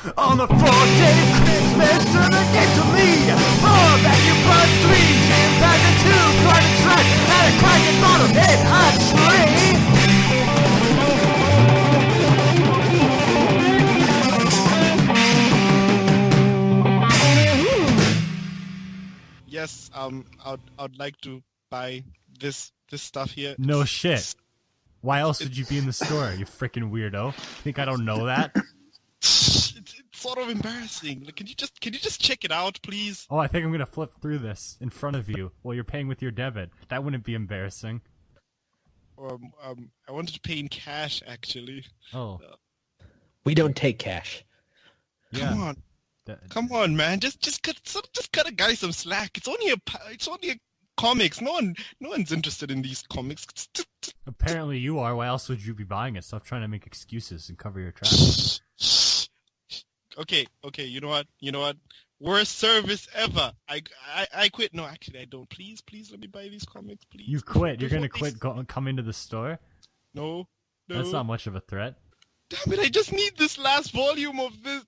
On the 4th-day Christmas, turn again to me. 4 vacuum plugs, 3 gym bags, and 2 climate tracks, and a cracked bottle in a tree. Yes, I'd like to buy this stuff here. No shit. Why else would you be in the store, you freaking weirdo? Think I don't know that? It's sort of embarrassing. Like, can you just check it out, please? Oh, I think I'm gonna flip through this in front of you while you're paying with your debit. That wouldn't be embarrassing. I wanted to pay in cash, actually. Oh. We don't take cash. Yeah. Come on. Come on, man. Just cut a guy some slack. It's only a comics. No one's interested in these comics. Apparently you are. Why else would you be buying it? Stop trying to make excuses and cover your tracks. Okay. You know what? Worst service ever. I quit. No, actually, I don't. Please, let me buy these comics, please. You quit. You're gonna quit. Come into the store. No. That's not much of a threat. Damn it! I just need this last volume of this.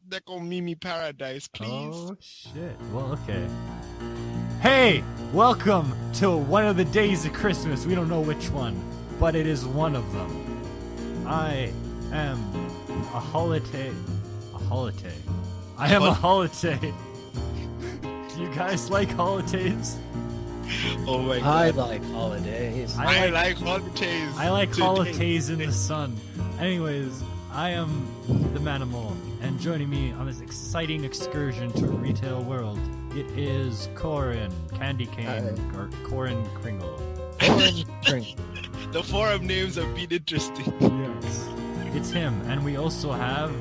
Deco Mimi Paradise, please. Oh shit. Well, okay. Hey, welcome to one of the days of Christmas. We don't know which one, but it is one of them. I am a holiday. I am a holiday. Do you guys like holidays? Oh my god. I like holidays. I like holidays. I like holidays in the sun. Anyways, I am the Manimal, and joining me on this exciting excursion to retail world, it is Corin Candy Cane, or Corin Kringle. The forum names have been interesting. Yes, it's him, and we also have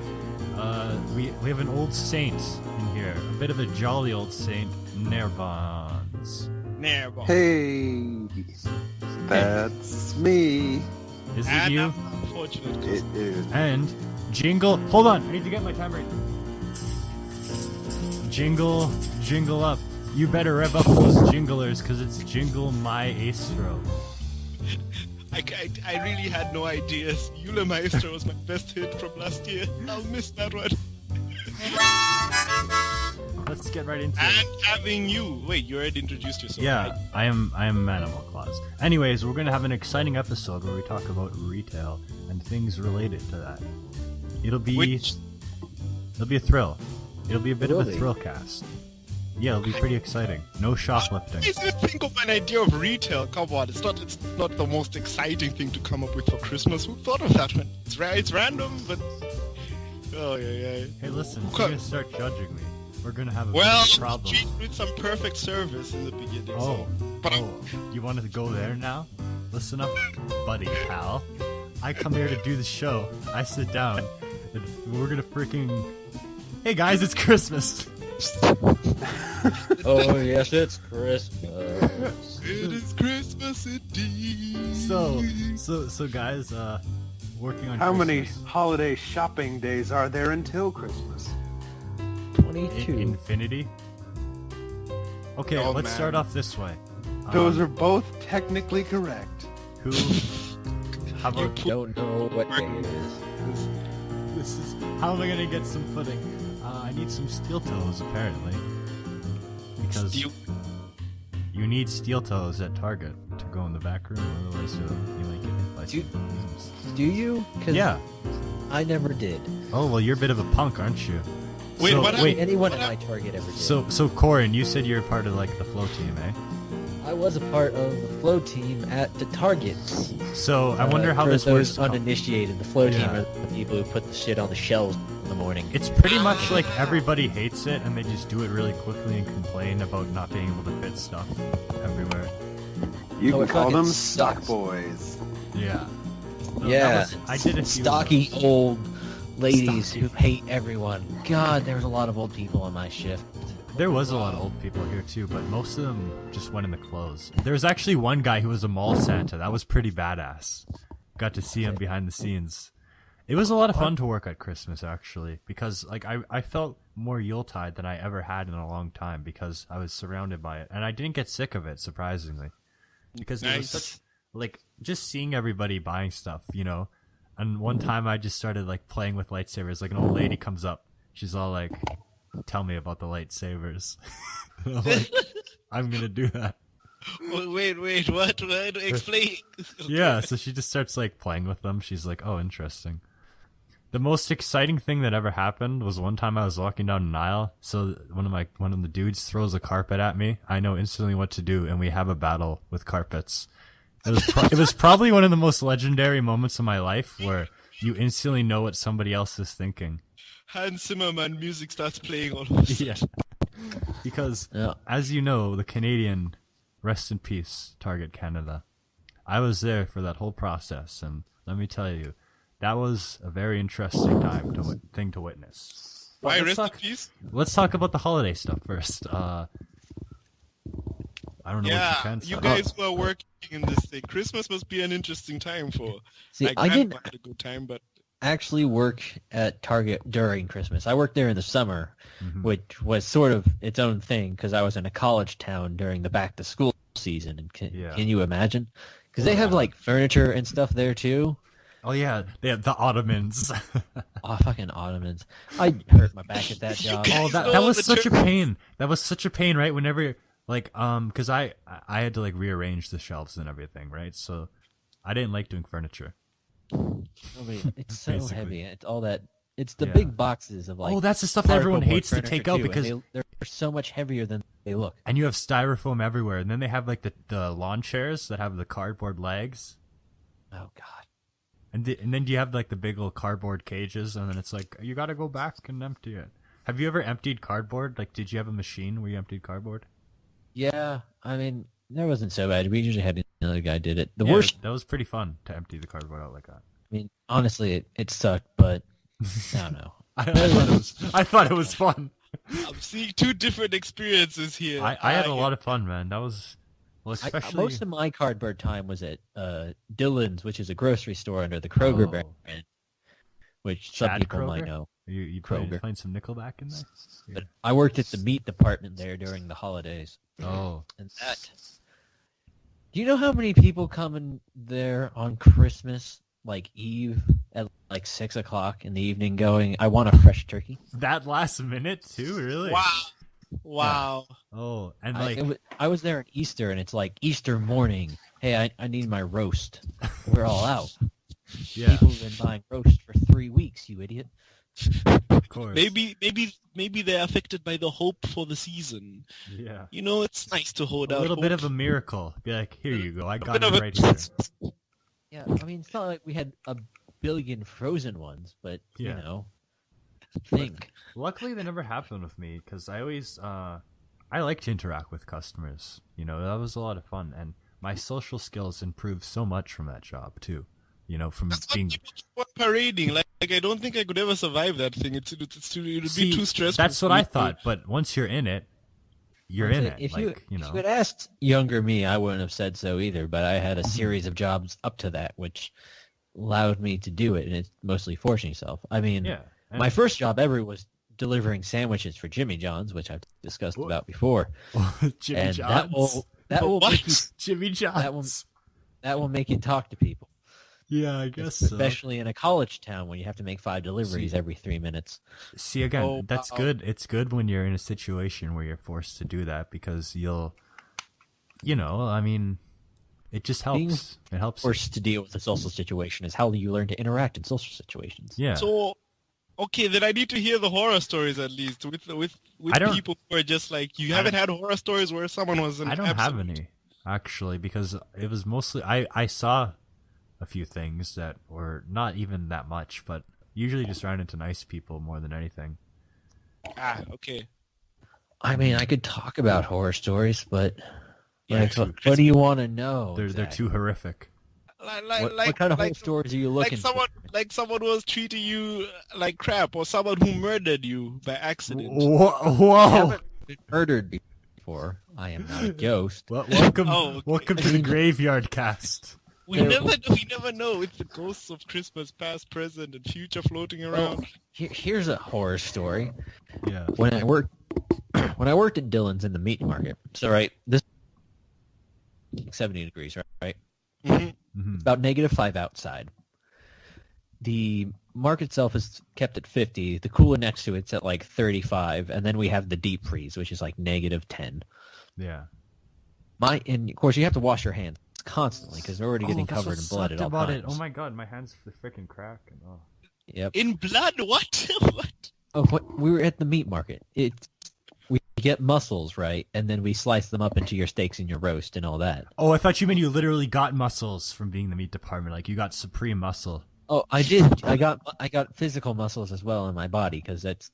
we have an old saint in here, a bit of a jolly old saint, Nerbons. Never. Hey, that's me. Is it you? Unfortunate. It is. And Jingle, hold on, I need to get my timer. Jingle up. You better rev up those jinglers, cause it's Jingle My Astro. I really had no ideas. Eula Maestro was my best hit from last year. I'll miss that one. Let's get right into it. And having you. Wait, you already introduced yourself. Yeah, right? I am Manimal Claus. Anyways, we're gonna have an exciting episode where we talk about retail and things related to that. It'll be a thrill. It'll be a bit of a thrill cast. Yeah, it'll be pretty exciting. No shoplifting. How did you think of an idea of retail? Come on, it's not the most exciting thing to come up with for Christmas. Who thought of that one? It's random, but oh yeah. Hey, listen, if you're gonna start judging me, we're gonna have a big problem. Treat with some perfect service in the beginning. But you want to go there now? Listen up, buddy, pal. I come here to do the show. I sit down, and we're gonna freaking. Hey guys, it's Christmas. Oh yes, it's Christmas. It is Christmas indeed. So guys, working on How Christmas. many holiday shopping days are there until Christmas? 22. Infinity. Okay, Oh, let's man. start off this way. Those are both technically correct. Who? How about Don't know what day it is. this? Is how am I gonna get some footing? I need some steel toes apparently, because you need steel toes at Target to go in the back room. Otherwise, you might get hit by some beams. Do you? 'Cause Yeah. I never did. Oh well, you're a bit of a punk, aren't you? Wait, so, what wait. Anyone at my Target ever did. So Corin, you said you're part of like the flow team, eh? I was a part of the flow team at the Targets. So I wonder how for this those works. uninitiated, the flow team Yeah. are the people who put the shit on the shelves in the morning. It's pretty much like everybody hates it and they just do it really quickly and complain about not being able to fit stuff everywhere. You Oh, can it call fucking them stock sucks. boys. Yeah. So Yeah, I did a few. stocky old ladies who hate everyone. God, there was a lot of old people on my shift. There was a lot of old people here too, but most of them just went in the clothes. There was actually one guy who was a mall Santa. That was pretty badass. Got to see him behind the scenes. It was a lot of fun to work at Christmas actually, because like I felt more Yuletide than I ever had in a long time because I was surrounded by it, and I didn't get sick of it surprisingly, because it was such like just seeing everybody buying stuff. You know, And one time I just started like playing with lightsabers. Like an old lady comes up, she's all like, "Tell me about the lightsabers." And I'm like, I'm gonna do that. Wait, what? Explain. Yeah, so she just starts like playing with them. She's like, "Oh, interesting." The most exciting thing that ever happened was one time I was walking down an aisle. So one of the dudes throws a carpet at me. I know instantly what to do, and we have a battle with carpets. It was probably one of the most legendary moments of my life where you instantly know what somebody else is thinking. Hans Zimmerman music starts playing all of a sudden. Yeah. Because, as you know, the Canadian, rest in peace, Target Canada, I was there for that whole process, and let me tell you, that was a very interesting thing to witness. Why, Let's rest in talk- peace? Let's talk about the holiday stuff first. I don't know what you can say. You guys who are working in this thing, Christmas must be an interesting time for. See, my I didn't grandma had a good time, but actually work at Target during Christmas. I worked there in the summer, which was sort of its own thing because I was in a college town during the back to school season. And can you imagine? Because they have like furniture and stuff there too. Oh yeah, they have the Ottomans. Oh, fucking Ottomans! I hurt my back at that job. Oh, that was such a pain. That was such a pain, right? Whenever because I had to like rearrange the shelves and everything, right? So I didn't like doing furniture. It's so Basically. heavy. It's all that. It's the big boxes of like. Oh, that's the stuff that everyone cardboard hates to take out furniture, too, because and they're so much heavier than they look. and you have styrofoam everywhere, and then they have like the lawn chairs that have the cardboard legs, Oh God. and then you have like the big little cardboard cages, and then it's like you got to go back and empty it. Have you ever emptied cardboard? Like, did you have a machine where you emptied cardboard? Yeah, I mean, that wasn't so bad. We usually had another guy did it. The Yeah, worst. that was pretty fun to empty the cardboard out like that. I mean, honestly, it sucked, but I don't know. I thought it was fun. I'm seeing two different experiences here. I had a lot of fun, man. That was especially Most of my cardboard time was at Dillon's, which is a grocery store under the Kroger Oh. brand, which some Chad people might Kroger? know. You Kroger. playing some Nickelback in there? But I worked at the meat department there during the holidays, Oh, and that. Do you know how many people come in there on Christmas, like Eve, at like 6 o'clock in the evening, going, "I want a fresh turkey"? that last minute too, really? Wow. Oh, and like I was there at Easter, and it's like Easter morning. Hey, I need my roast. We're all out. yeah, People have been buying roast for 3 weeks, you idiot. of course. Maybe they're affected by the hope for the season. Yeah. You know, it's nice to hold A out little bit hope. of a miracle. Be like, here you go. I got bit it of a- right here. Yeah, I mean, it's not like we had a billion frozen ones, but, Yeah. you know, think. Luckily, they never happened with me because I always I like to interact with customers. You know, that was a lot of fun, and my social skills improved so much from that job too. You know, from That's being what people keep on parading. Like I don't think I could ever survive that thing. It would be See, too stressful. That's what I thought, but once you're in it, you're in it. If like, you know. had asked younger me, I wouldn't have said so either, but I had a series of jobs up to that, which allowed me to do it, and it's mostly forcing yourself. I mean, Yeah. And- my first job ever was delivering sandwiches for Jimmy John's, which I've discussed about before. Jimmy And John's. that will What? make you, Jimmy John's. that will make you talk to people, Yeah, I guess so. especially in a college town where you have to make 5 deliveries every 3 minutes. See, again, Oh, that's wow. good. It's good when you're in a situation where you're forced to do that because you'll, I mean, it just helps. Being It helps. Forced to deal with a social situation is how you learn to interact in social situations. Yeah. So, okay, then I need to hear the horror stories at least with I don't- people who are just like you haven't had horror stories where someone was an I don't have absolute- any, actually, because it was mostly, I saw a few things that were not even that much, but usually just ran into nice people more than anything. Okay. I mean, I could talk about horror stories, but Yeah, like, true. what do you want to know? They're exactly? too horrific. What kind of horror stories are you looking like someone who was treating you like crap, or someone who murdered you by accident. Whoa! for? Been murdered before. I am not a ghost. Welcome, Oh, okay. welcome to the graveyard cast. We never know. It's the ghosts of Christmas, past, present, and future floating around. Here's a horror story. Yeah. When I worked at Dillon's in the meat market. So right, this 70 degrees, right? Mhm. Mhm. About -5 outside. the market itself is kept at 50. The cooler next to it's at like 35, and then we have the deep freeze, which is like -10. Yeah. And of course, you have to wash your hands constantly because they're already getting covered in blood at all times. Oh my god, my hands are freaking cracking. Oh. Yep. In blood? What? What? Oh, we were at the meat market. We get mussels, right? And then we slice them up into your steaks and your roast and all that. Oh, I thought you meant you literally got mussels from being the meat department. Like you got supreme muscle. Oh, I did. I got physical muscles as well in my body because that's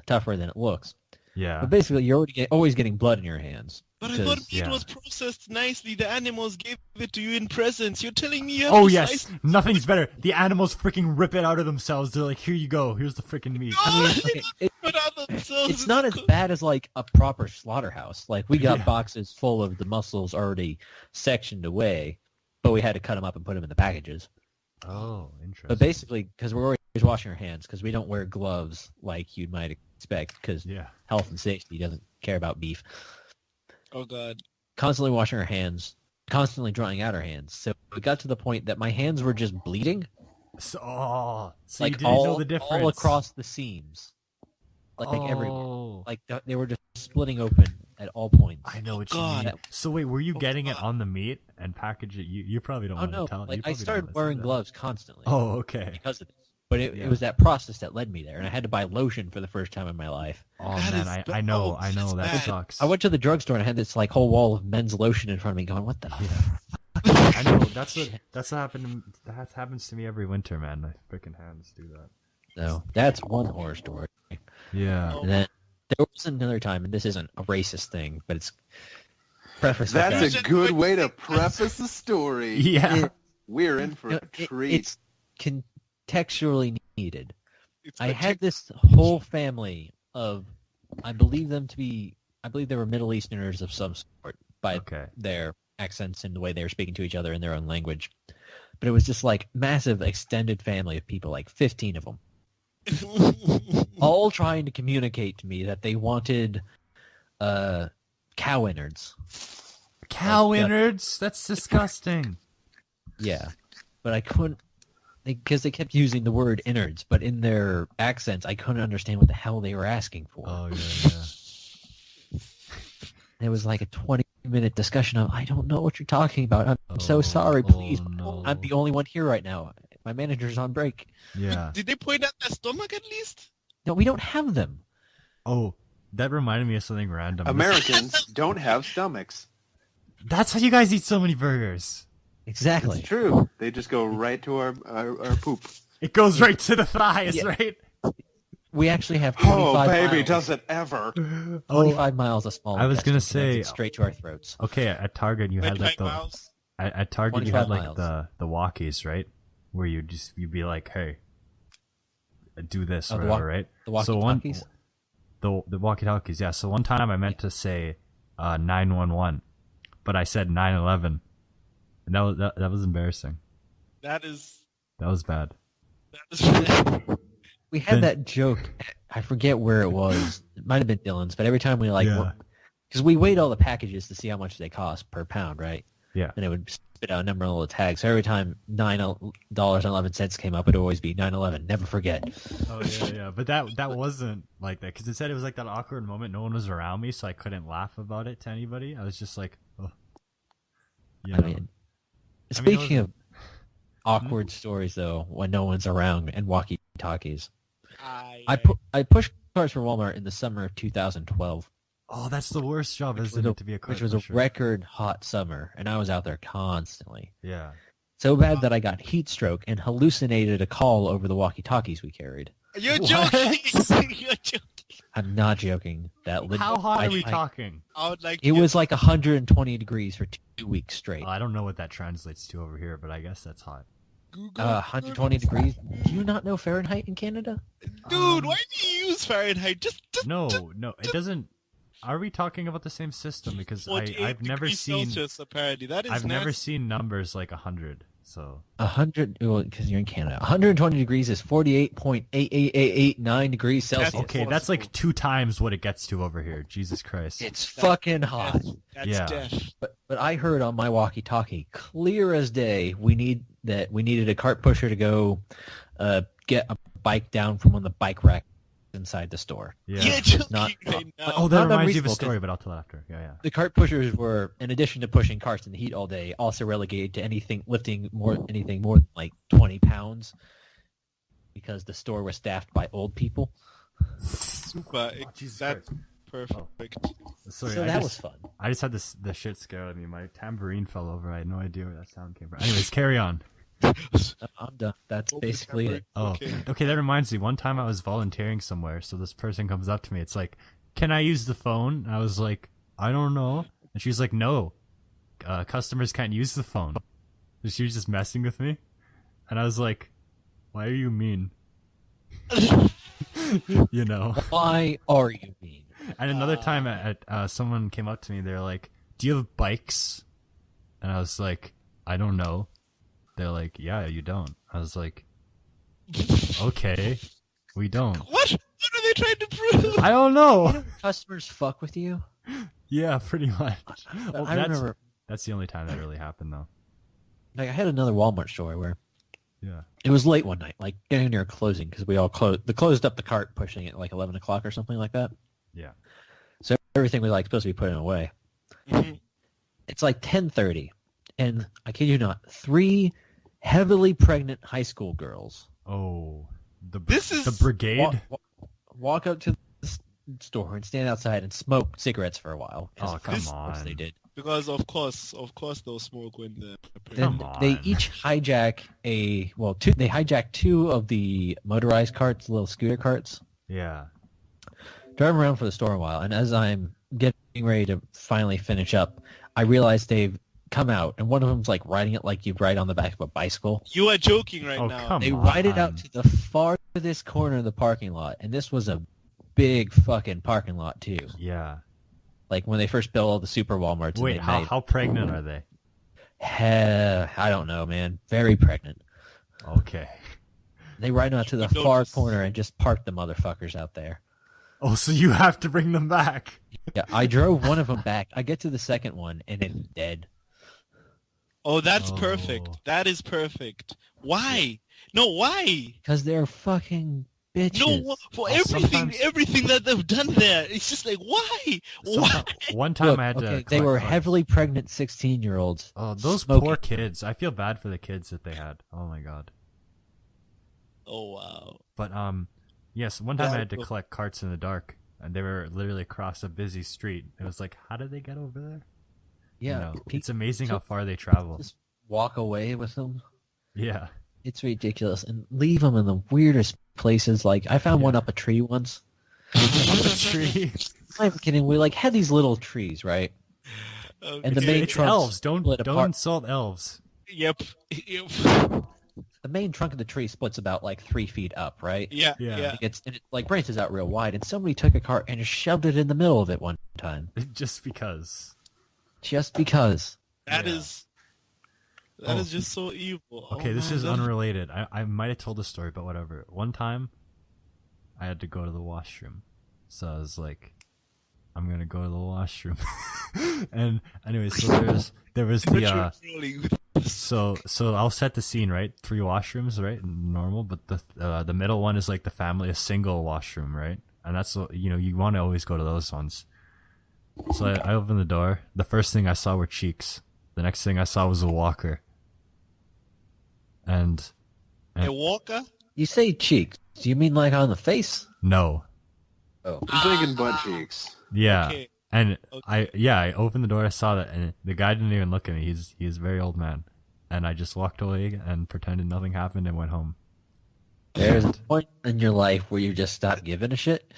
tougher than it looks. Yeah. But basically, you're always getting blood in your hands. But I thought meat was processed nicely. The animals gave it to you in presents. You're telling me you have Oh to yes, slice... nothing's better. The animals freaking rip it out of themselves. They're like, here you go. Here's the freaking meat. No, I mean, they don't rip it out of themselves. It's not as bad as like a proper slaughterhouse. Like we got boxes full of the mussels already sectioned away, but we had to cut them up and put them in the packages. Oh, interesting. But basically, because we're always washing our hands, because we don't wear gloves like you might expect, because health and safety doesn't care about beef. Oh god. Constantly washing our hands, constantly drying out our hands. So it got to the point that my hands were just bleeding. So like you didn't know the difference. all across the seams. Like everywhere. Like they were just splitting open at all points. I know what you mean. So wait, were you getting it on the meat and package it? You probably don't want to tell. Like I started wearing gloves constantly. Oh, okay. Because of this. But it was that process that led me there, and I had to buy lotion for the first time in my life. Oh man, I know that sucks. I went to the drugstore and I had this like whole wall of men's lotion in front of me, going, "What the?" I know that's happened. That happens to me every winter, man. My freaking hands do that. So that's one horror story. Yeah. And then there was another time, and this isn't a racist thing, but it's prefaced. That's a good way to preface the story. Yeah. We're in for a treat. It's contextually needed. I had this whole family of, I believe they were Middle Easterners of some sort by their accents and the way they were speaking to each other in their own language. But it was just like massive extended family of people, like 15 of them. All trying to communicate to me that they wanted cow innards. Cow innards? That's disgusting. Yeah. But I couldn't, because they kept using the word innards, but in their accents, I couldn't understand what the hell they were asking for. Oh, yeah. It was like a 20-minute discussion of, I don't know what you're talking about. I'm so sorry, please. No. I'm the only one here right now. My manager's on break. Yeah. Did they point out their stomach at least? No, we don't have them. Oh, that reminded me of something random. Americans don't have stomachs. That's how you guys eat so many burgers. Exactly. It's true. They just go right to our poop. It goes right to the thighs, right? We actually have 25 Oh, baby, miles. does it ever. 25 miles of small. I was going to say straight to our throats. Okay, at Target you had like at Target you had like miles. the walkies, right? Where you'd be like, "Hey, do this," or whatever, right? The walkie-talkies? The walkie-talkies, yeah. So one time I meant to say 911, but I said 911. And that was embarrassing. That was bad. We had that joke. I forget where it was. It might have been Dylan's, but every time we because we weighed all the packages to see how much they cost per pound, right? Yeah. And it would spit out a number on all the tags. So every time $9.11 came up, it'd always be 911. Never forget. Oh yeah. But that wasn't like that because it said it was like that awkward moment. No one was around me, so I couldn't laugh about it to anybody. I was just like, oh. Speaking of awkward stories, though, when no one's around and walkie-talkies, I pushed cars for Walmart in the summer of 2012. Oh, that's the worst job, isn't it, to be a car Which was pusher? a record hot summer, and I was out there constantly. Yeah. So bad that I got heat stroke and hallucinated a call over the walkie-talkies we carried. You're joking! You're joking! I'm not joking. How hot are we talking? It was like 120 degrees for 2 weeks straight. I don't know what that translates to over here, but I guess that's hot. 120 degrees? Do you not know Fahrenheit in Canada? Dude, why do you use Fahrenheit? No, it doesn't. Are we talking about the same system? Because I've never seen. Celsius, apparently. That is I've never seen numbers like 100. So 100, well, because you're in Canada. 120 degrees is 48.88889 degrees Celsius. Okay, that's like 2 times what it gets to over here. Jesus Christ. It's fucking hot. That's death. But I heard on my walkie-talkie, clear as day, we needed a cart pusher to go get a bike down from one of the bike racks inside the store. Yeah. You're joking Not- right now. Oh, that Not reminds you of a unreasonable, story, but I'll tell after. Yeah. The cart pushers were, in addition to pushing carts in the heat all day, also relegated to lifting anything more than like 20 pounds because the store was staffed by old people. Super. Jesus That's perfect. Sorry, So that was fun. I just had the shit scared out of me. My tambourine fell over. I had no idea where that sound came from. Anyways, carry on. I'm done. That's Open basically camera. it. Oh, okay. That reminds me. One time I was volunteering somewhere, so this person comes up to me. It's like, "Can I use the phone?" I was like, "I don't know," and she's like, "No, customers can't use the phone." So she was just messing with me, and I was like, "Why are you mean?" You know. Why are you mean? And another time, someone came up to me. They're like, "Do you have bikes?" And I was like, "I don't know." They're like, "Yeah, you don't." I was like, "Okay, we don't." What? What are they trying to prove? I don't know. Customers fuck with you? Yeah, pretty much. Well, I remember, that's the only time that really happened, though. like, I had another Walmart store where Yeah. it was late one night, like getting near closing, because we all closed up the cart, pushing it like 11 o'clock or something like that. Yeah. So everything was like supposed to be put away. Mhm. It's like 10:30, and I kid you not, 3 heavily pregnant high school girls Oh, This is- the brigade. walk up to the store and stand outside and smoke cigarettes for a while. 'cause Oh, of come course on. they did. Because of course they'll smoke when they're Then Come they on. each hijack they hijack 2 of the motorized carts, the little scooter carts, Yeah. drive around for the store a while, and as I'm getting ready to finally finish up, I realize they've come out, and one of them's like riding it like you'd ride on the back of a bicycle. You are joking right Oh, now. come They on. ride it out to the farthest corner of the parking lot, and this was a big fucking parking lot too. Yeah. Like when they first built all the super Walmarts. Wait, and how pregnant are they? I don't know, man. Very pregnant. Okay. They ride out to the You far notice. corner and just park the motherfuckers out there. Oh, so you have to bring them back. Yeah, I drove one of them back. I get to the second one and it's dead. Oh, that's Oh. perfect. That is perfect. Why? No, why? Because they're fucking bitches. No, for Oh, sometimes- everything that they've done there, it's just like, why? Why? One time Look, I had to. okay, they collect were cards. heavily pregnant 16-year-olds. Oh, those smoking. poor kids. I feel bad for the kids that they had. Oh my god. Oh wow. But yes, one time I had to That's- collect carts in the dark, and they were literally across a busy street. It was like, how did they get over there? Yeah, You know, it's people amazing how just- far they travel. just walk away with them. Yeah. It's ridiculous. And leave them in the weirdest places. Like, I found one up a tree once. The tree. I'm not even kidding. We like had these little trees, right? And the Okay. main It's trunks elves. Don't split apart. insult elves. Yep. Yep. The main trunk of the tree splits about like 3 feet up, right? Yeah. Yeah. Yeah. It like branches out real wide, and somebody took a cart and just shoved it in the middle of it one time, Just because. just because. That Yeah. is Oh. just so evil. Okay, Oh this my is God. unrelated. I might have told the story, but whatever. One time, I had to go to the washroom, so I was like, "I'm gonna go to the washroom." And anyway, so there was But the you're trolling with this. so I'll set the scene, right? 3 washrooms, right? Normal, but the middle one is like a single washroom, right? And that's you want to always go to those ones. So I opened the door. The first thing I saw were cheeks. The next thing I saw was a walker. And A walker? You say cheeks. Do you mean like on the face? no. Oh, I'm thinking butt cheeks. Yeah. Okay. And Okay. I opened the door, I saw that, and the guy didn't even look at me. He's a very old man. And I just walked away and pretended nothing happened and went home. there's a point in your life where you just stop giving a shit.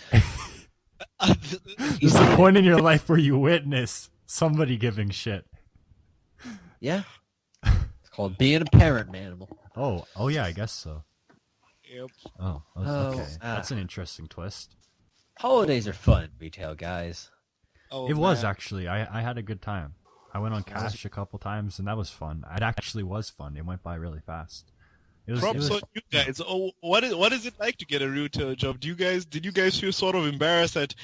There's a point in your life where you witness somebody giving shit. Yeah. It's called being a parent, man. Oh yeah, I guess so. Yep. Oh, Oh, okay. That's an interesting twist. Holidays are fun, retail guys. Oh, It was man. actually. I had a good time. I went on cash a couple times, and that was fun. It actually was fun. It went by really fast. It was. Props on you guys. Oh, what is it like to get a retail job? Did you guys feel sort of embarrassed that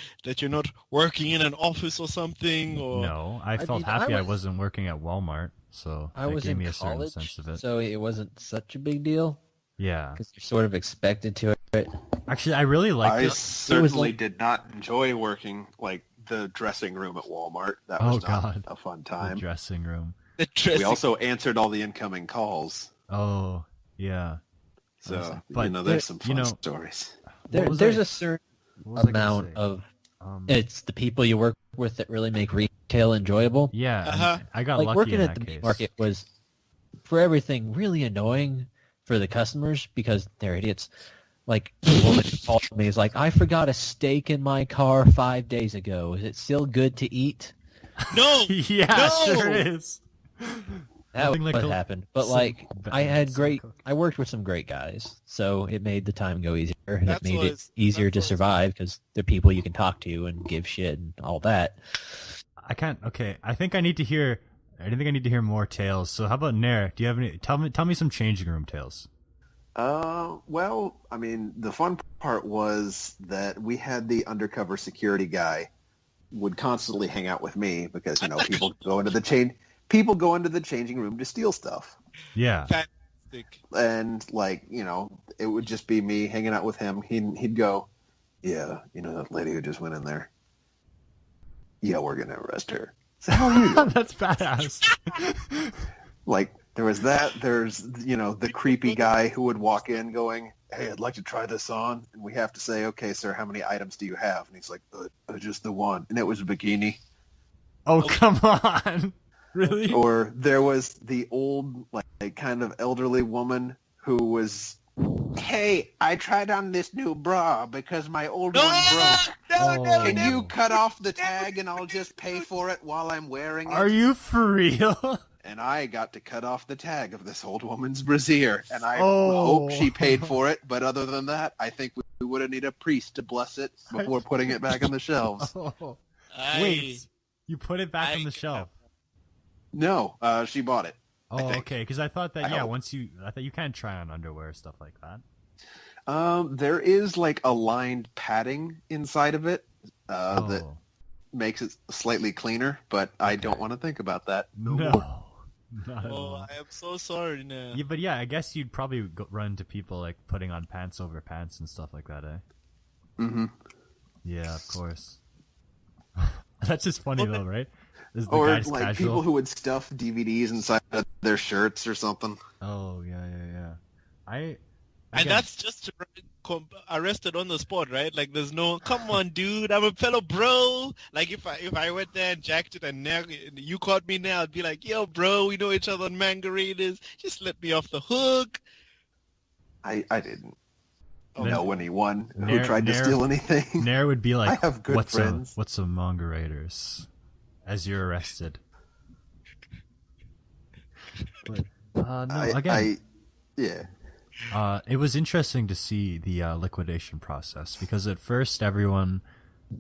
you're not working in an office or something? Or No, I felt mean, happy I was- wasn't working at Walmart, so I that was gave in me a certain college, sense of it. so it wasn't such a big deal. Yeah. Because you're sort of expected to it. Actually, I really liked I it. certainly did not enjoy working like the dressing room at Walmart. That was not a fun The time. dressing room. We also answered all the incoming calls. Oh, yeah. So, But there's some fun you know, stories. There's a certain amount of it's the people you work with that really make retail enjoyable. Yeah, I got like lucky working in at that the case. meat market was for everything really annoying for the customers because they're idiots. Like the woman who called me is like, I forgot a steak in my car 5 days ago. Is it still good to eat? No. Yeah, no! sure it is. That was Nothing like what a- happened. But some like, I had some great. cook. I worked with some great guys, so it made the time go easier. And That's it made what it it's- easier that's to what it's- survive because they're people you can talk to and give shit and all that. I can't. Okay, I think I need to hear. I think I need to hear more tales. So how about Nair? Do you have any? Tell me some changing room tales. Well, I mean, the fun part was that we had the undercover security guy would constantly hang out with me because, people go into the changing room to steal stuff. Yeah. Fantastic. And it would just be me hanging out with him. He'd go, yeah, that lady who just went in there. Yeah, we're going to arrest her. So how are you doing? That's badass. There was that. There's, the creepy guy who would walk in going, hey, I'd like to try this on. And we have to say, okay, sir, how many items do you have? And he's like, just the one. And it was a bikini. Oh, come on. Really? Or there was the old, kind of elderly woman who was, hey, I tried on this new bra because my old one broke. No, Can you cut off the tag and I'll just pay for it while I'm wearing it? Are you for real? And I got to cut off the tag of this old woman's brassiere, and I Oh. hope she paid for it. But other than that, I think we would have needed a priest to bless it before putting it back on the shelves. Oh. Wait, you put it back on the shelf? No, she bought it. I Oh, think. okay. Because I thought that I hope. I thought you can't try on underwear stuff like that. There is a lined padding inside of it that Oh. makes it slightly cleaner, but I don't want to think about that. No. Not at Oh, all. I am so sorry now. Yeah, but yeah, I guess you'd probably run into people putting on pants over pants and stuff like that, eh? Mm-hmm. Yeah, of course. That's just funny though, right? Is the Or guy's casual? people who would stuff DVDs inside of their shirts or something. Oh yeah. And Again, that's just arrested on the spot, right? Like, there's no, come on, dude, I'm a fellow bro. Like, if I went there and jacked it and now you caught me now, I'd be like, yo, bro, we know each other on Manga Raiders. Just let me off the hook. I didn't Then- know anyone who Nair- tried to Nair- steal anything. Nair would be like, I have good friends. What's a Manga Raiders? As you're arrested. But, no, again, Yeah. it was interesting to see the liquidation process because at first everyone,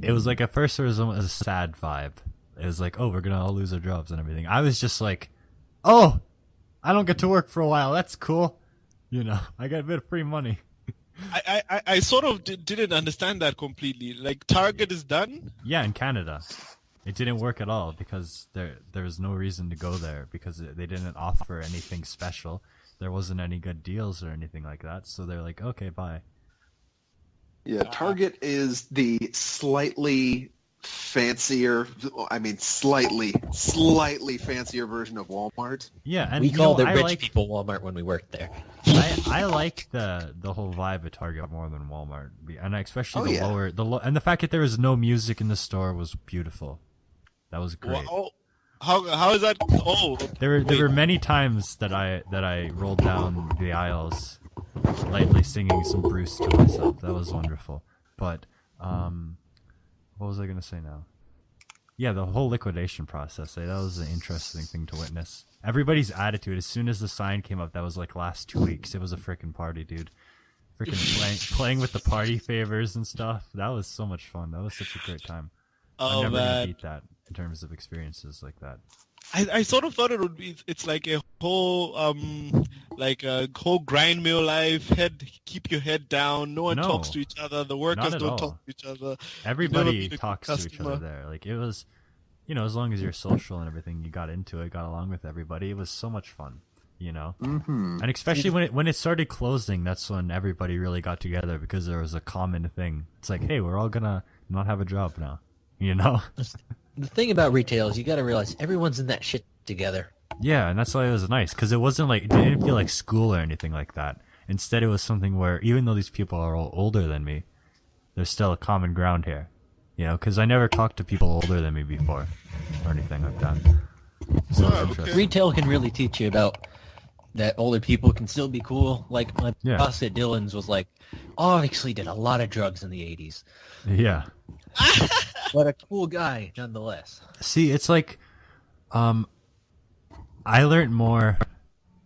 it was like at first there was a sad vibe. It was like, oh, we're gonna all lose our jobs and everything. I was just like, oh, I don't get to work for a while. That's cool. I got a bit of free money. I sort of didn't understand that completely. Like, Target is done? Yeah, in Canada. It didn't work at all because there was no reason to go there because they didn't offer anything special. There wasn't any good deals or anything like that. So they're like, okay, bye. Yeah, Target is the slightly fancier, slightly fancier version of Walmart. Yeah, and We called it I rich like, people Walmart when we worked there. I like the whole vibe of Target more than Walmart, and especially Oh, the yeah. lower and the fact that there was no music in the store was beautiful. That was great. Oh, how is that? Oh, There were many times that I rolled down the aisles, lightly singing some Bruce to myself. That was wonderful. But what was I gonna say now? Yeah, the whole liquidation process. That was an interesting thing to witness. Everybody's attitude as soon as the sign came up. That was like last 2 weeks. It was a freaking party, dude. Freaking playing with the party favors and stuff. That was so much fun. That was such a great time. I'm oh never gonna man. beat that in terms of experiences like that. I sort of thought it would be. It's like a whole grind mill life. Keep your head down. No one No, talks to each other. The workers at don't all. talk to each other. Everybody meet a talks to each other customer. there. Like it was, as long as you're social and everything, you got into it, got along with everybody. It was so much fun. you know. Mm-hmm. And especially when it started closing, that's when everybody really got together because there was a common thing. It's like, hey, we're all gonna not have a job now, you know. The thing about retail is you got to realize everyone's in that shit together. Yeah, and that's why it was nice because it wasn't like it didn't feel like school or anything like that. Instead, it was something where even though these people are all older than me, there's still a common ground here, you know. Because I never talked to people older than me before or anything like that. So it was interesting. Retail can really teach you about that older people can still be cool. Like my boss at Dillon's was like, obviously did a lot of drugs in the 80s. Yeah. But a cool guy nonetheless. See, it's like, I learned more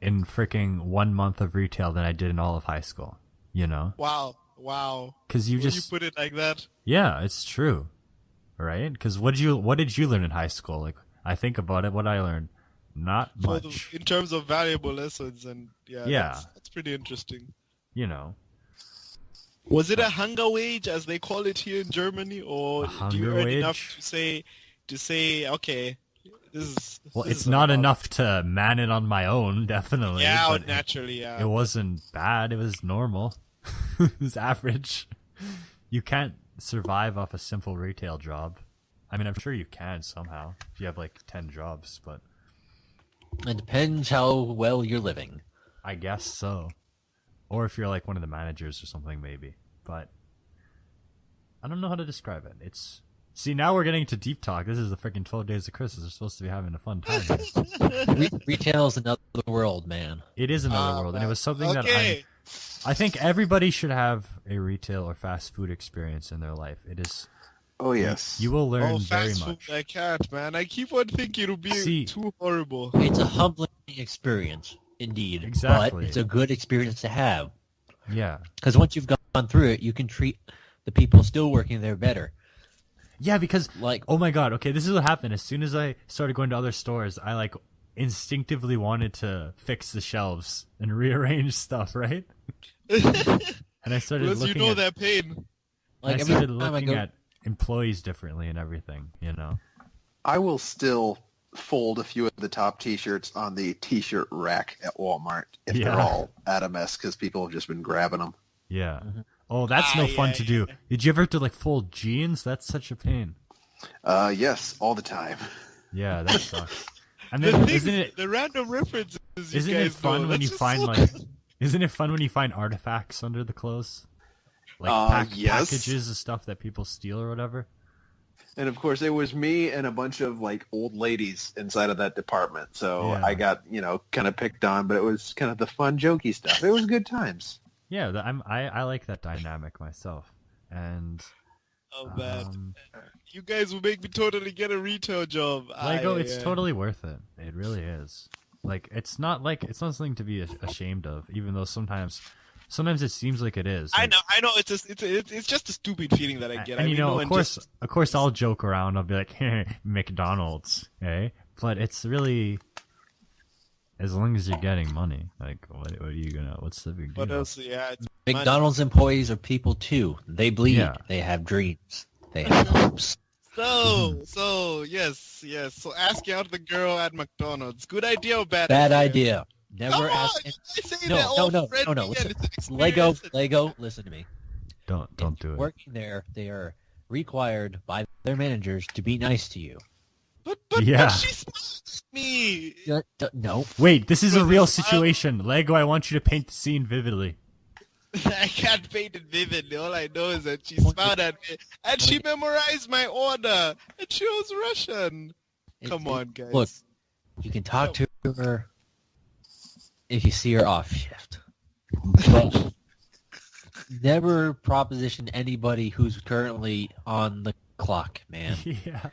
in freaking 1 month of retail than I did in all of high school. You know? Wow. Because you You put it like that. Yeah, it's true, right? Because what did you learn in high school? Like, I think about it, what I learned, not much. In terms of valuable lessons, and that's pretty interesting. You know. Was it a hunger wage, as they call it here in Germany, or do you earn enough to say, okay, this is... Well, it's not enough to man it on my own, definitely. Yeah, but naturally, yeah. It wasn't bad. It was normal. It was average. You can't survive off a simple retail job. I mean, I'm sure you can somehow if you have like 10 jobs, but... It depends how well you're living. I guess so. Or if you're like one of the managers or something, maybe. But I don't know how to describe it. It's... See, now we're getting into deep talk. This is the freaking 12 Days of Christmas. We're supposed to be having a fun time here. Retail is another world, man. It is another world, and it was something that I think everybody should have a retail or fast food experience in their life. It is... Oh, yes. You will learn very fast much. Food, I can't, man. I keep on thinking it'll be too horrible. It's a humbling experience, indeed. Exactly. But it's a good experience to have. Yeah. Because once you've gone through it, you can treat the people still working there better. Yeah, because, like, oh my god, okay, this is what happened. As soon as I started going to other stores, I, like, instinctively wanted to fix the shelves and rearrange stuff, right? And I started looking at... that pain. Like, I started looking at employees differently and everything, you know? I will still fold a few of the top T-shirts on the T-shirt rack at Walmart if they're all at a mess because people have just been grabbing them. Yeah. Mm-hmm. Oh, that's no fun to do. Did you ever have to like fold jeans? That's such a pain. Yes, all the time. Yeah, that sucks. And then isn't it the random references? Isn't it fun when you find Isn't it fun when you find artifacts under the clothes? Like packages of stuff that people steal or whatever. And of course, it was me and a bunch of like old ladies inside of that department. So I got kind of picked on, but it was kind of the fun, jokey stuff. It was good times. Yeah, I like that dynamic myself. And man, you guys will make me totally get a retail job. Lego, it's totally worth it. It really is. Like it's not something to be ashamed of, even though sometimes it seems like it is. Like, I know. It's just a stupid feeling that I get. And of course, I'll joke around. I'll be like, hey, McDonald's, eh? But it's really, as long as you're getting money, like, what are you gonna? What's the big deal? What else? Yeah, McDonald's employees are people too. They bleed. Yeah. They have dreams. They have hopes. So yes. So asking out the girl at McDonald's, good idea or bad? Bad idea. Never Come ask. on, No. Listen. Lego, listen to me. Don't do it. Working there, they are required by their managers to be nice to you. But she smiles at me. No. Wait, this is a real situation. Lego, I want you to paint the scene vividly. I can't paint it vividly. All I know is that she smiled at me, and she memorized my order, and she was Russian. Come on, guys. Look, you can talk to her if you see her off shift. But never proposition anybody who's currently on the clock, man. Yeah.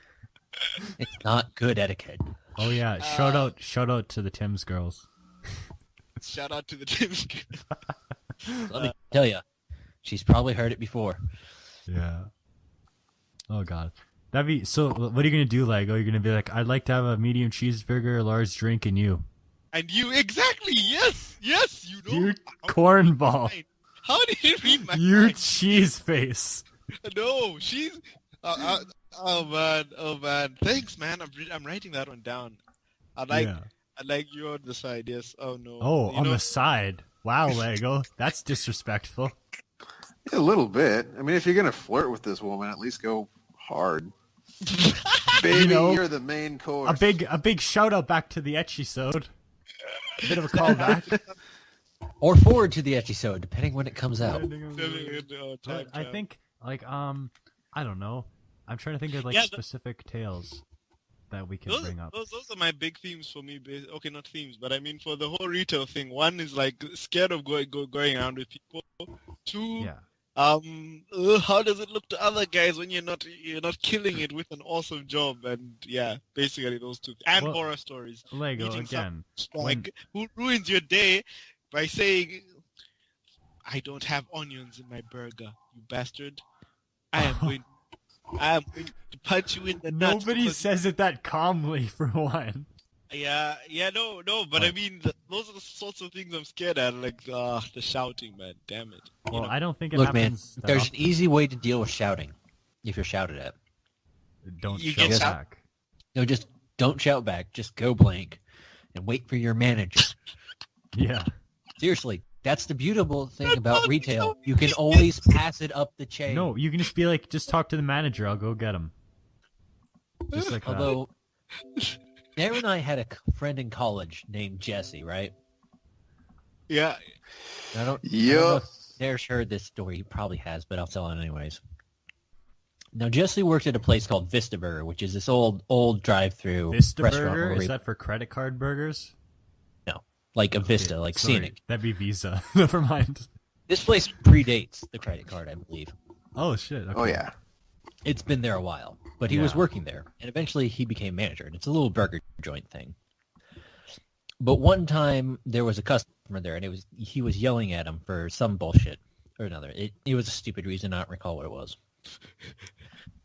It's not good etiquette. Oh yeah, shout out to the Tim's girls. Shout out to the Tim's girls. Let me tell you, she's probably heard it before. Yeah. Oh god. That'd be so. What are you gonna do, Lego? You're gonna be like, I'd like to have a medium cheeseburger, a large drink, and you. And you exactly, yes, you know. You cornball. How did you read my You mind? cheese face. No, she's. Oh man. Thanks, man. I'm writing that one down. I Like you're on the side, yes. Oh no. Oh, You on know, the side. Wow, Lego. That's disrespectful. A little bit. I mean, if you're gonna flirt with this woman, at least go hard. Baby, you're the main course. A big shout out back to the Etchisode. A bit of a callback. Or forward to the episode, depending when it comes out. But I think, like, I don't know. I'm trying to think of, like, specific tales that we can bring up. Those are my big themes for me. Okay, not themes, but I mean for the whole retail thing. One is like scared of going around with people. Two, how does it look to other guys when you're not killing it with an awesome job? And yeah, basically those two. And horror stories. Lego again. Like who ruins your day by saying, "I don't have onions in my burger, you bastard. I am going to punch you in the nuts." Nobody says it that calmly, for one. No, but I mean, those are the sorts of things I'm scared at, like the shouting, man. Damn it. Well, I don't think it Look, happens. man, there's an easy way to deal with shouting. If you're shouted at, don't shout back. No, just don't shout back. Just go blank, and wait for your manager. Yeah. Seriously, that's the beautiful thing about retail. You can always pass it up the chain. No, you can just be like, just talk to the manager. I'll go get him. Just like Although, Darren and I had a friend in college named Jesse, right? Yeah. I don't know if Darren's heard this story. He probably has, but I'll tell it anyways. Now, Jesse worked at a place called Vista Burger, which is this old drive-through Vista restaurant. Burger? Is that for credit card burgers? No, like a Vista, like sorry. Scenic. That'd be Visa. Never mind. This place predates the credit card, I believe. Oh, shit. Okay. Oh, yeah. It's been there a while, but he was working there, and eventually he became manager, and it's a little burger joint thing. But one time, there was a customer there, and he was yelling at him for some bullshit or another. It was a stupid reason, I don't recall what it was.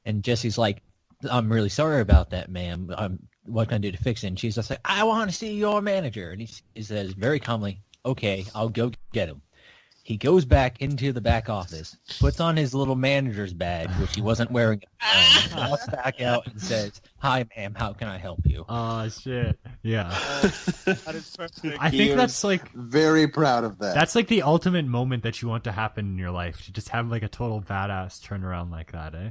And Jesse's like, "I'm really sorry about that, ma'am. What can I do to fix it?" And she's just like, "I want to see your manager." And he says very calmly, "Okay, I'll go get him." He goes back into the back office, puts on his little manager's badge, which he wasn't wearing at the time, walks back out and says, "Hi, ma'am, how can I help you?" Oh, shit. Yeah. That is perfect. I think that's like... Very proud of that. That's like the ultimate moment that you want to happen in your life. To just have like a total badass turnaround like that, eh?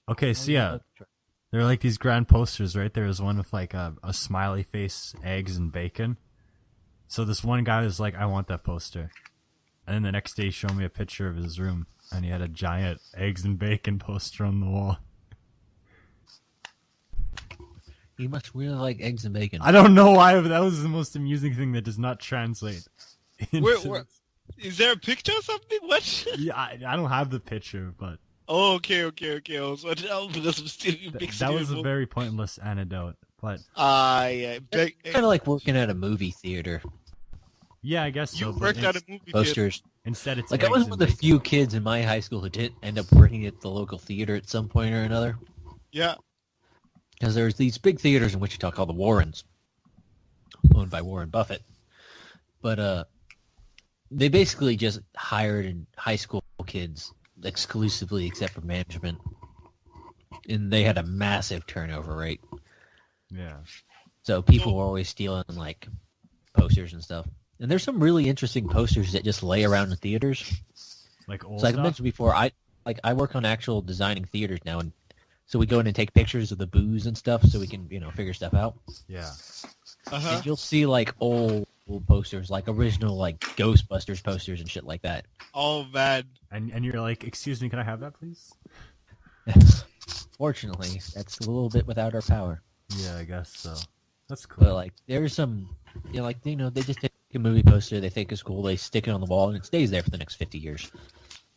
Okay, so yeah. There are like these grand posters, right? There was one with like a smiley face, eggs, and bacon. So this one guy was like, "I want that poster." And then the next day he showed me a picture of his room, and he had a giant eggs and bacon poster on the wall. He must really like eggs and bacon. I don't know why, but that was the most amusing thing that does not translate. Wait, is there a picture or something? What? Yeah, I don't have the picture, but... Oh, okay. I was that was a very pointless anecdote, but... yeah. Kind of like working at a movie theater. Yeah, I guess so. You worked at a movie posters. theater. Instead, it's like I was one of the few kids in my high school who did end up working at the local theater at some point or another. Yeah. Because there's these big theaters in Wichita called the Warrens, owned by Warren Buffett. But they basically just hired high school kids exclusively, except for management, and they had a massive turnover rate. Yeah. So people were always stealing like posters and stuff. And there's some really interesting posters that just lay around in theaters. Like old Like I stuff? mentioned before, I work on actual designing theaters now, and so we go in and take pictures of the booths and stuff, so we can figure stuff out. Yeah. And you'll see like old posters, like original like Ghostbusters posters and shit like that. Oh man. And you're like, "Excuse me, can I have that, please?" Fortunately, that's a little bit without our power. Yeah, I guess so. That's cool. But like, there's some, they just take a movie poster they think is cool, they stick it on the wall, and it stays there for the next 50 years.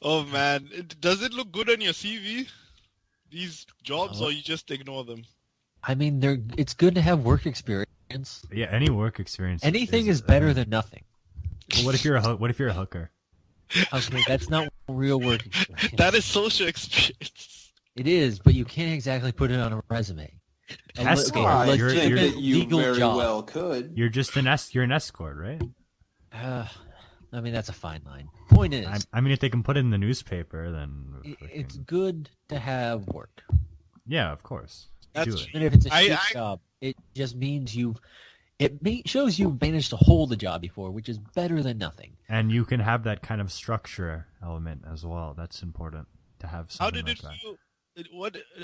Oh man, does it look good on your CV? These jobs, or you just ignore them? I mean, it's good to have work experience. Yeah, any work experience. Anything is better than nothing. Well, what if you're a hooker? Okay, that's not real work experience. That is social experience. It is, but you can't exactly put it on a resume. Escort. You legal very job. well could. You're just you're an escort, right? I mean, that's a fine line. Point is, I mean, if they can put it in the newspaper, then it's good to have work. Yeah, of course. That's Do it. Even if it's a shit job, it just means shows you managed to hold a job before, which is better than nothing. And you can have that kind of structure element as well. That's important to have How something did like it that. feel?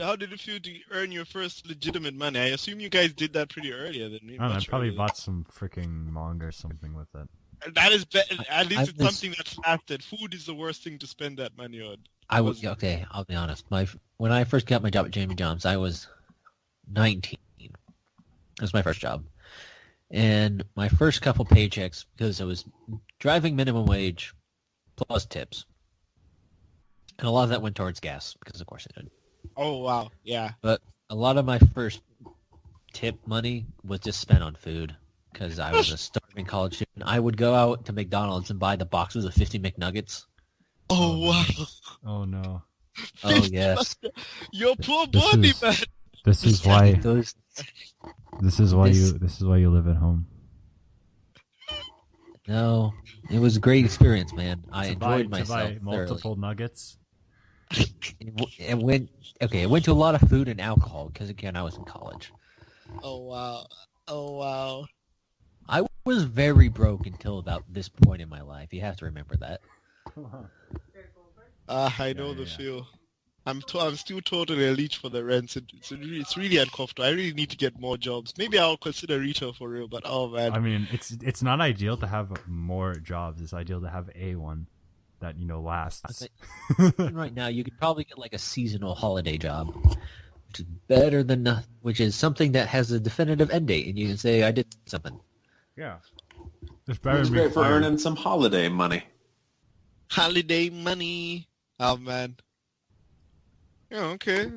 How did it feel to earn your first legitimate money? I assume you guys did that pretty earlier than me. I don't know, I much probably earlier. bought some freaking manga or something with it. That is at least I it's was- something that's lasted. Food is the worst thing to spend that money on. Okay, I'll be honest. When I first got my job at Jamie John's, I was 19. It was my first job. And my first couple paychecks, because I was driving minimum wage plus tips. And a lot of that went towards gas, because of course it did. Oh wow, yeah. But a lot of my first tip money was just spent on food, because I was a starving college student. I would go out to McDonald's and buy the boxes of 50 McNuggets. Oh wow. Oh no. Oh, yes. Your poor This body, is- man. This is why Those, this is why This- you live at home. no, it was a great experience, man. I To enjoyed buy myself multiple nuggets. It went to a lot of food and alcohol, because again, I was in college. Oh wow. Oh wow. I was very broke until about this point in my life. You have to remember that. I know the feel. I'm still totally a leech for the rents. It's really uncomfortable. I really need to get more jobs. Maybe I'll consider retail for real. But oh man. I mean, it's not ideal to have more jobs. It's ideal to have a one that lasts. Right now, you could probably get like a seasonal holiday job, which is better than nothing. Which is something that has a definitive end date, and you can say, "I did something." Yeah, it's better It's than being great for fired. earning some holiday money. Holiday money. Oh man. Yeah, okay.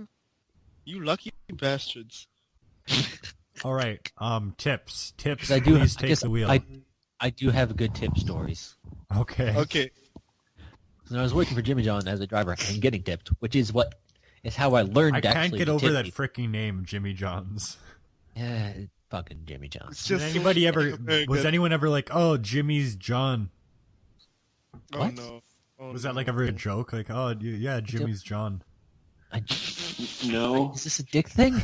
You lucky bastards. All right. Tips. I do. Please I take guess the wheel. I do have good tip stories. Okay. Okay. When I was working for Jimmy John as a driver and getting tipped, which is how I learned. I can't actually get to over tip that me. freaking name, Jimmy John's. Yeah, fucking Jimmy John. It's Did just anybody so ever? very Was good. anyone ever like, "Oh, Jimmy's John"? Oh What? no. Oh, Was that no. like ever a joke? Like, "Oh, yeah, Jimmy's John." No. Is this a dick thing?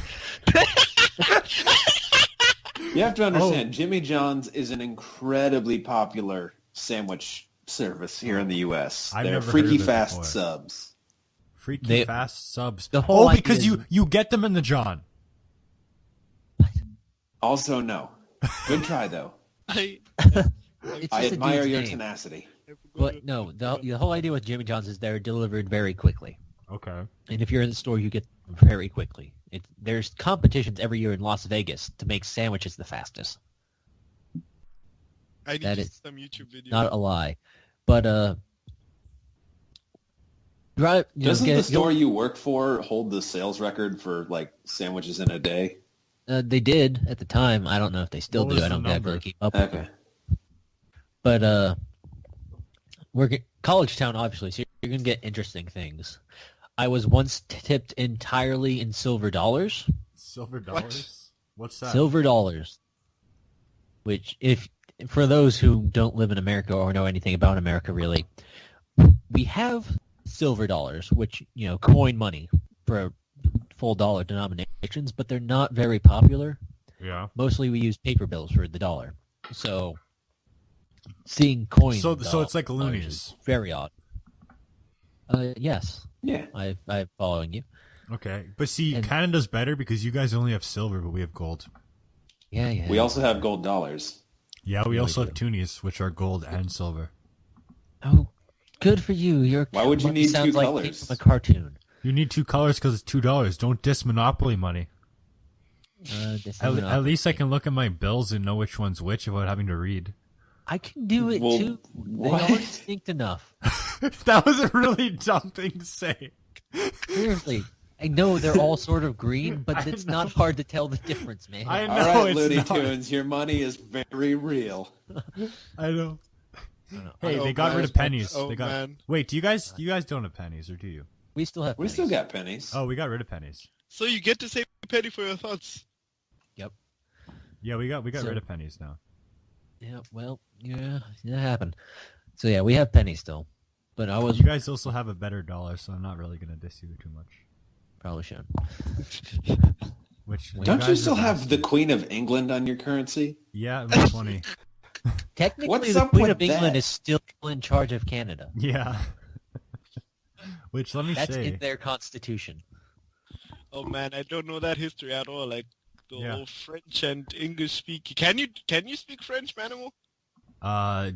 You have to understand, Jimmy John's is an incredibly popular sandwich service here in the U.S. I've They're never heard freaky of it fast before. subs. Freaky They- fast subs. the whole Oh, because idea you get them in the John. Also, no. Good try, though. I It's I just a admire dude's your name. tenacity. But no, the whole idea with Jimmy John's is they're delivered very quickly. Okay. And if you're in the store, you get them very quickly. There's competitions every year in Las Vegas to make sandwiches the fastest. need That to is see some YouTube videos. Not a lie. But, Doesn't the store you work for hold the sales record for, like, sandwiches in a day? they did at the time. I don't know if they still What do. was I the don't number? actually keep up with Okay. it. But, college town, obviously, so you're going to get interesting things. I was once tipped entirely in silver dollars. Silver dollars. What's that? Silver dollars. Which, for those who don't live in America or know anything about America, really, we have silver dollars, which, coin money for full dollar denominations, but they're not very popular. Yeah. Mostly we use paper bills for the dollar. So, seeing coins. So in it's like dollars loonies. is very odd. Yes, Yeah. I'm following you. Okay, but see, And- Canada's better because you guys only have silver, but we have gold. Yeah. We also have gold dollars. Yeah, we Yeah, also we have toonies, which are gold and silver. Oh, good for you. Why would you money need sounds two like colors? from a cartoon. You need two colors because it's $2. Don't diss Monopoly money. At least I can look at my bills and know which one's which without having to read. I can do it Well, too. They what? are distinct enough. That was a really dumb thing to say. Seriously. I know they're all sort of green, but I it's know. not hard to tell the difference, man. I know All right, it's Looney not. Tunes, your money is very real. I know. No. Hey, Oh, they got man. rid of pennies. Oh, they got. man. Wait, do you guys don't have pennies, or do you? We still have We pennies. still got pennies. Oh, we got rid of pennies. So you get to say penny for your thoughts. Yeah, we got So- rid of pennies now. Yeah, well, yeah, that happened. So yeah, we have pennies still. But I was You guys also have a better dollar, so I'm not really gonna diss you too much. probably should. Which Don't you guys still are have the bastard. Queen of England on your currency? Yeah, it was funny. Technically, What's the up Queen with of England that? is still in charge of Canada. Yeah. Which let me That's say. in their constitution. Oh man, I don't know that history at all. Like the Yeah. whole French and English speak. Can you speak French, Manimal?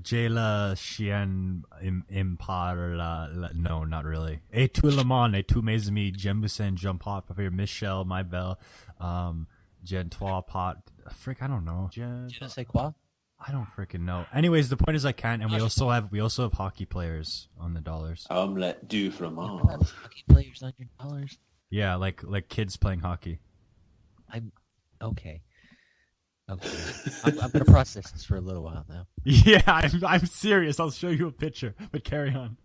J'ai le chien impar no, not really. Et tout le monde, et tous mes amis, j'aime bien jump hop up here. Michelle, my belle, Jen trois pot. Frick, I don't know. Je ne sais quoi? I don't freaking know. Anyways, the point is I can't, and we also have hockey players on the dollars. Omelette du You don't have fromage. hockey players on your dollars. Yeah, like kids playing hockey. I'm okay. Okay, I'm gonna process this for a little while now. Yeah, I'm serious. I'll show you a picture, but carry on.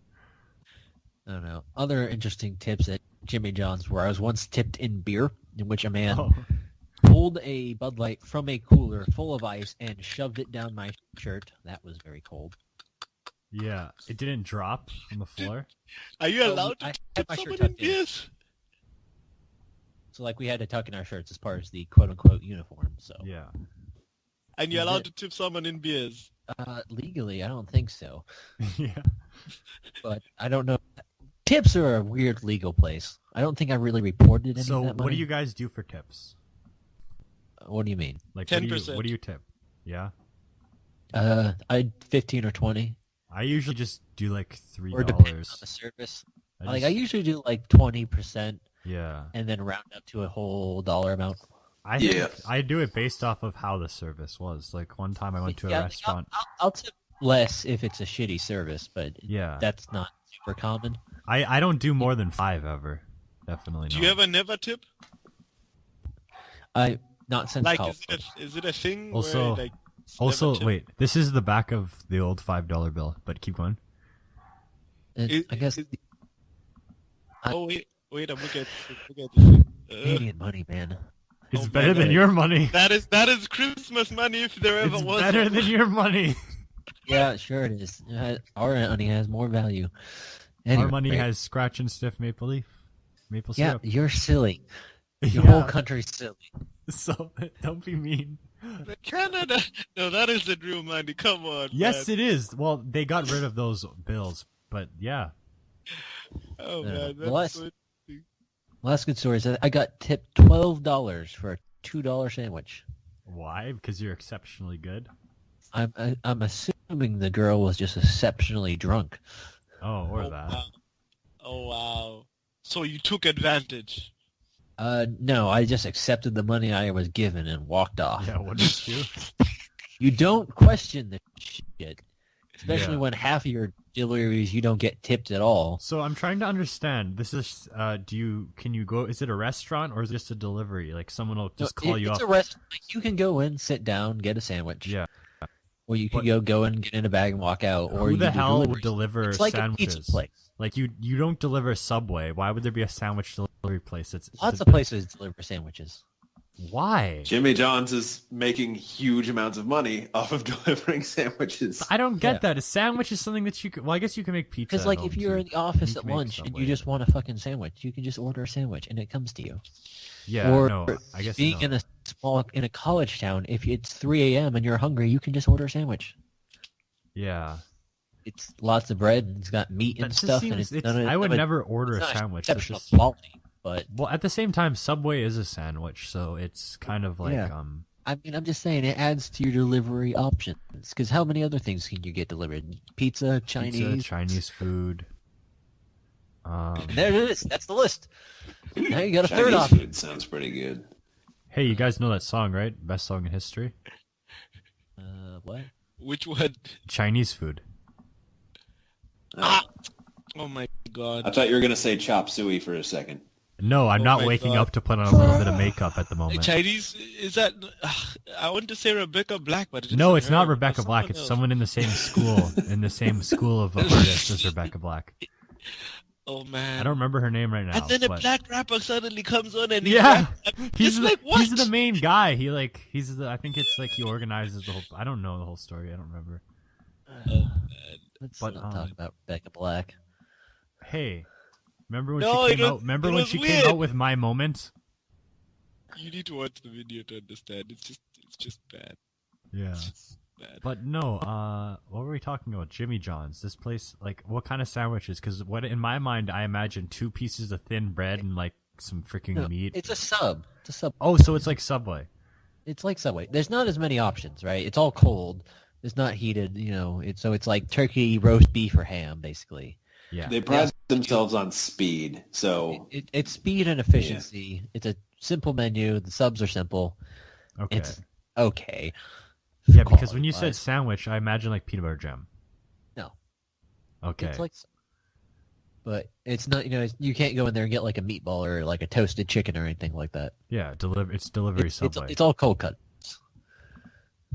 I don't know. Other interesting tips at Jimmy John's where I was once tipped in beer, in which a man Oh, pulled a Bud Light from a cooler full of ice and shoved it down my shirt. That was very cold. yeah. It didn't drop on the floor. Are you Oh, allowed I to had tip my shirt someone in tucked in. beers? So, like, we had to tuck in our shirts as part of the quote-unquote uniform. So, Yeah. And you're Is allowed it- to tip someone in beers? legally, I don't think so. Yeah. But I don't know. Tips are a weird legal place. I don't think I really reported any So, of that what do money. you guys do for tips? What do you mean? Like, 10%. what do you tip? Yeah. I 15 or 20, I usually just do like or depending on $3. the service. I Like just- I usually do like 20%, yeah. and then round up to a whole dollar amount. I Yeah. think I do it based off of how the service was. Like one time I went to a Yeah, restaurant. I'll tip less if it's a shitty service, but Yeah. that's not super common. I don't do more than 5 ever. Definitely Do not. you ever never tip? Not since Like, college. is it a thing Also- where like Also, never tip? wait. This is the back of the old $5 bill, but keep going. It- I guess it- I- Oh wait, I'm looking at this. Canadian money, man. It's Oh my better than God. your money. That is Christmas money if there ever It's was. better one. than your money. Yeah, sure it is. Our money has more value. Our Anyway, money has scratch and sniff maple Yeah, syrup. you're silly. Your Yeah. whole country's silly. So don't be mean. Canada. No, that isn't real money. Come on. Yes, man. it is. Well, they got rid of those bills, but yeah. Oh Yeah. man, Well, that's I- so Last good story is that I got tipped $12 for a $2 sandwich. Why? Because you're exceptionally good. I'm assuming the girl was just exceptionally drunk. Oh, or Oh, that. wow. Oh wow. So you took advantage. No, I just accepted the money I was given and walked off. Yeah, what did you? You don't question the shit, especially Yeah. when half of your deliveries you don't get tipped at all. So I'm trying to understand. This is can you go, is it a restaurant or is it just a delivery? Like someone will just call you it's up. a restaurant. You can go in, sit down, get a sandwich. Yeah. Or you can But- go in, get in a bag, and walk out. Or Who you the can do hell would deliveries. deliver It's like sandwiches? a pizza place. Like you don't deliver Subway. Why would there be a sandwich delivery place? It's Lots of places deliver sandwiches. Why? Jimmy John's is making huge amounts of money off of delivering sandwiches. I don't get Yeah. that. A sandwich is something that you could. Well, I guess you can make pizza. Because, at like, home, if you're too. in the office You at can make lunch and Subway. you just want a fucking sandwich, you can just order a sandwich and it comes to you. Yeah, or no, I guess being no. in a college town, if it's 3 a.m. and you're hungry, you can just order a sandwich. Yeah, It's lots of bread and it's got meat that and just stuff. seems. and it's It's, none of- I would none of- never order a it's not sandwich. It's exceptional just, quality, but well, at the same time, Subway is a sandwich, so it's kind of like Yeah. I mean, I'm just saying it adds to your delivery options. Because how many other things can you get delivered? Pizza, Chinese. pizza, Chinese food. And there it is. That's the list. Now you got a third Chinese option. food sounds pretty good. Hey, you guys know that song, right? Best song in history. What? Which one? Chinese food. Oh my god. I thought you were going to say chop suey for a second. No, I'm Oh not my waking God. up to put on a little bit of makeup at the moment. Chinese is that? I want to say Rebecca Black, but No, isn't it's not her. Rebecca Black. It's else. someone in the same school, of artists as Rebecca Black. Oh man. I don't remember her name right now. And then a but- black rapper suddenly comes on and Yeah, he's like, what? he's the main guy. I think it's like he organizes the whole. I don't know the whole story. I don't remember. Let's But, not talk about Rebecca Black. Hey, remember when No, she it came was- out? Remember it when was she weird. came out with My Moment? You need to watch the video to understand. It's just bad. Yeah. It's just bad. But no, what were we talking about? Jimmy John's. This place, like, what kind of sandwiches? Because what in my mind, I imagine 2 pieces of thin bread and like some freaking meat. It's a sub. It's a sub. Oh, so it's like Subway. It's like Subway. There's not as many options, right? It's all cold. It's not heated, you know. It's like turkey, roast beef, or ham, basically. Yeah. They pride themselves on speed, so It's speed and efficiency. Yeah. It's a simple menu. The subs are simple. Okay. It's okay. Yeah, because when you said sandwich, I imagine like peanut butter jam. No. Okay. It's like, but it's not. You know, you can't go in there and get like a meatball or like a toasted chicken or anything like that. Yeah, it's delivery Subway. It's all cold cuts.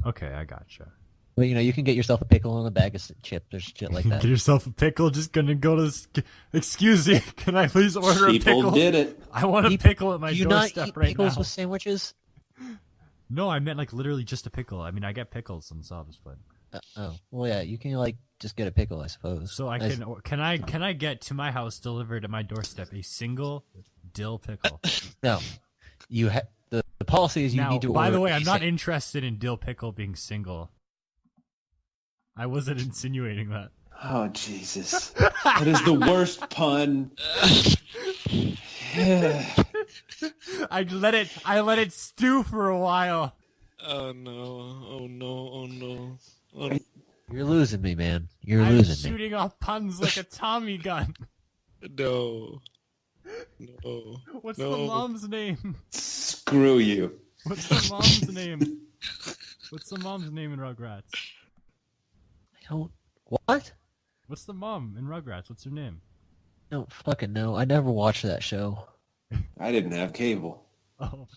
Okay, I gotcha. But you know, you can get yourself a pickle and a bag of chips or shit like that. Get yourself a pickle. Just gonna go to. Excuse me, can I please order a pickle? People did it. I want a pickle at my doorstep right now. Pickles with sandwiches? No, I meant like literally just a pickle. I mean, I get pickles and subs, but. Oh well, yeah, you can like just get a pickle, I suppose. So can I get to my house delivered at my doorstep a single dill pickle? No, the policy is you need to. By the way, I'm not interested in dill pickle being single. I wasn't insinuating that. Oh Jesus, that is the worst pun. I let it stew for a while. Oh no! Oh no! Oh no! Oh, no. You're losing me, man. You're I'm losing me. shooting off puns like a Tommy gun. No. No. What's no. the mom's name? Screw you. What's the mom's name? What's the mom's name in Rugrats? I don't. What? What's the mom in Rugrats? What's her name? I don't fucking know. I never watched that show. I didn't have cable. Oh,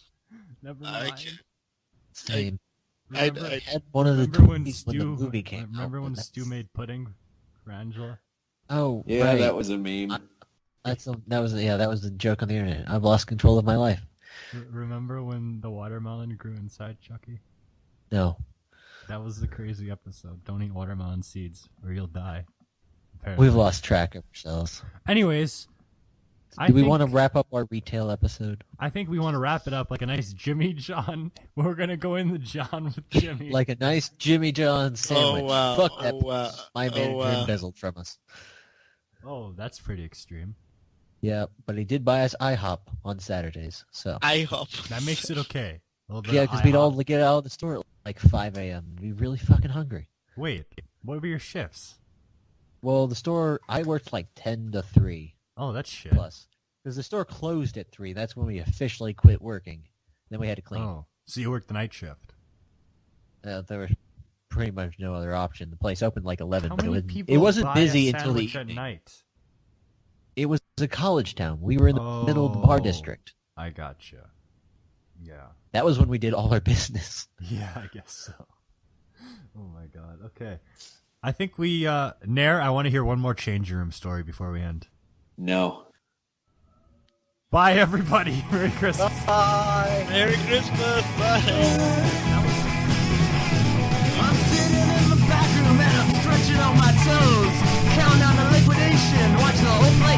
never mind. Same. I had one of the toys when the movie came out. Remember when Stu made pudding for Angela? Oh, yeah, right. that was a meme. That was the joke on the internet. I've lost control of my life. Remember when the watermelon grew inside Chucky? No. That was the crazy episode. Don't eat watermelon seeds or you'll die. Apparently. We've lost track of ourselves. Anyways, do we want to wrap up our retail episode? I think we want to wrap it up like a nice Jimmy John. We're gonna go in the John with Jimmy. Like a nice Jimmy John sandwich. Oh wow! Fuck that. Wow. My manager embezzled from us. Oh, that's pretty extreme. Yeah, but he did buy us IHOP on Saturdays. So IHOP. That makes it okay. Yeah, because we'd all get out of the store at like 5 a.m. We'd be really fucking hungry. Wait, what were your shifts? Well, the store, I worked like 10 to 3. Oh, that's shit. Plus. Because the store closed at 3. That's when we officially quit working. Then we had to clean. Oh, so you worked the night shift. There was pretty much no other option. The place opened like 11, How but many it people wasn't buy busy a until the sandwich at evening. night? It was a college town. We were in the middle of the bar district. I gotcha. Yeah. That was when we did all our business. Yeah, I guess so. Oh my god. Okay. I think we, Nair, I want to hear one more changing room story before we end. No. Bye, everybody. Merry Christmas. Bye. Merry Christmas. Bye. I'm sitting in the back room and I'm stretching on my toes, counting on the liquidation, watching the whole place